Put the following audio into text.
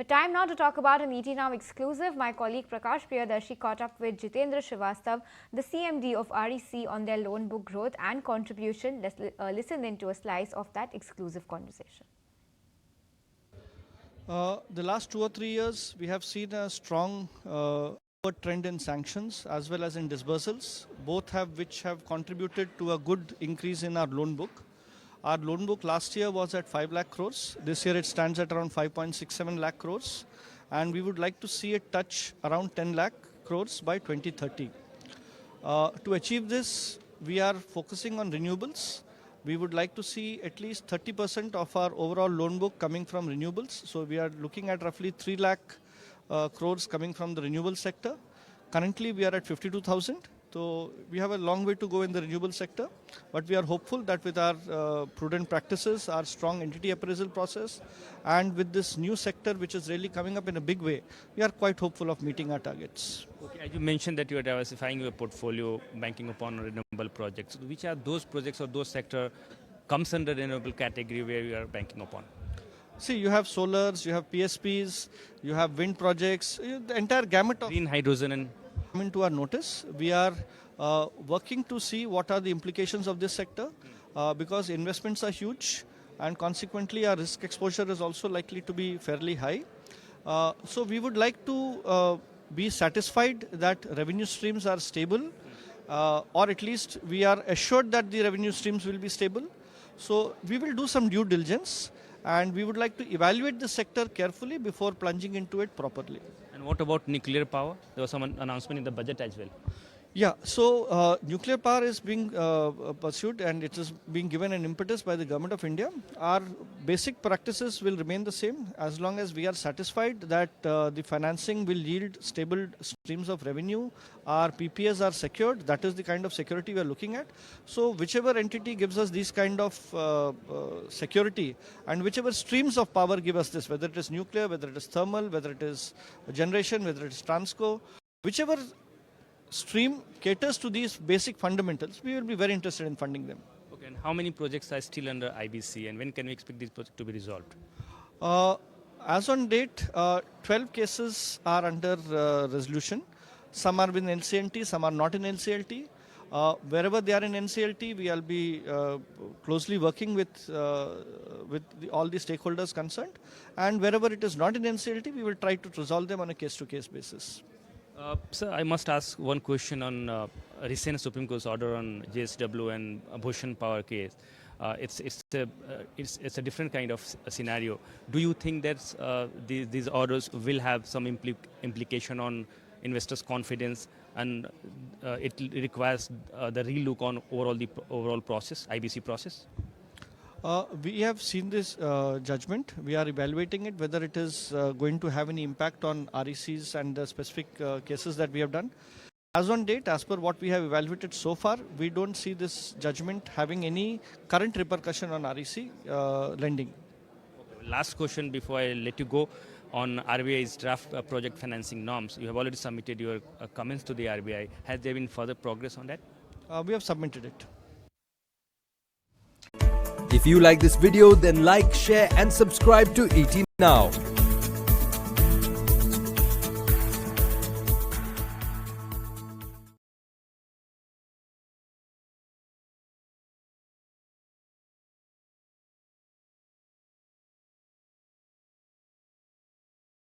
But time now to talk about an ET Now exclusive. My colleague Prakash Priyadarshi caught up with Jitendra Srivastava, the CMD of REC, on their loan book growth and contribution. Let's listen into a slice of that exclusive conversation. The last 2 or 3 years, we have seen a strong upward trend in sanctions as well as in disbursals, which have contributed to a good increase in our loan book. Our loan book last year was at 5 lakh crores. This year it stands at around 5.67 lakh crores. And we would like to see it touch around 10 lakh crores by 2030. To achieve this, we are focusing on renewables. We would like to see at least 30% of our overall loan book coming from renewables. So we are looking at roughly 3 lakh crores coming from the renewable sector. Currently, we are at 52,000. So we have a long way to go in the renewable sector, but we are hopeful that with our prudent practices, our strong entity appraisal process, and with this new sector which is really coming up in a big way, we are quite hopeful of meeting our targets. Okay, as you mentioned that you are diversifying your portfolio, banking upon renewable projects. Which are those projects or those sector comes under renewable category where you are banking upon? See, you have solars, you have PSPs, you have wind projects, the entire gamut of green hydrogen and come into our notice. We are working to see what are the implications of this sector because investments are huge and consequently our risk exposure is also likely to be fairly high. So we would like to be satisfied that revenue streams are stable or at least we are assured that the revenue streams will be stable. So we will do some due diligence and we would like to evaluate the sector carefully before plunging into it properly. And what about nuclear power? There was some announcement in the budget as well. Yeah, so nuclear power is being pursued and it is being given an impetus by the Government of India. Our basic practices will remain the same as long as we are satisfied that the financing will yield stable streams of revenue. Our PPAs are secured. That is the kind of security we are looking at. So whichever entity gives us these kind of security and whichever streams of power give us this, whether it is nuclear, whether it is thermal, whether it is generation, whether it is transco, whichever stream caters to these basic fundamentals, we will be very interested in funding them. Okay, and how many projects are still under IBC and when can we expect these projects to be resolved? As on date, 12 cases are under resolution. Some are in NCLT, some are not in NCLT. Wherever they are in NCLT, we will be closely working with all the stakeholders concerned. And wherever it is not in NCLT, we will try to resolve them on a case-to-case basis. Sir, I must ask one question on recent Supreme Court's order on JSW and Bhushan Power case. It's a different kind of scenario. Do you think that these orders will have some implication on investors' confidence and it requires the relook on overall process, IBC process? We have seen this judgment. We are evaluating it, whether it is going to have any impact on RECs and the specific cases that we have done. As on date, as per what we have evaluated so far, we don't see this judgment having any current repercussion on REC lending. Okay. Last question before I let you go on RBI's draft project financing norms. You have already submitted your comments to the RBI. Has there been further progress on that? We have submitted it. If you like this video, then like, share and subscribe to ET Now.